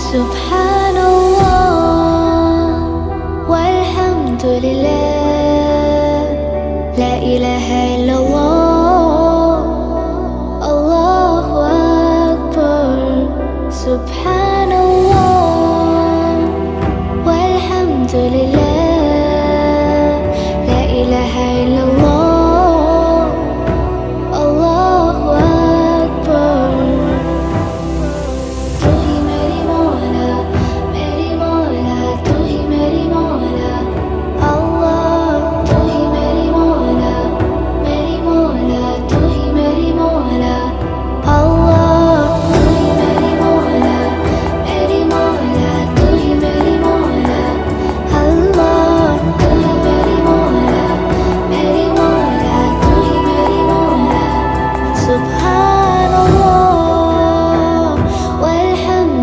سبحان الله والحمد لله، لا إله إلا الله، الله أكبر. سبحان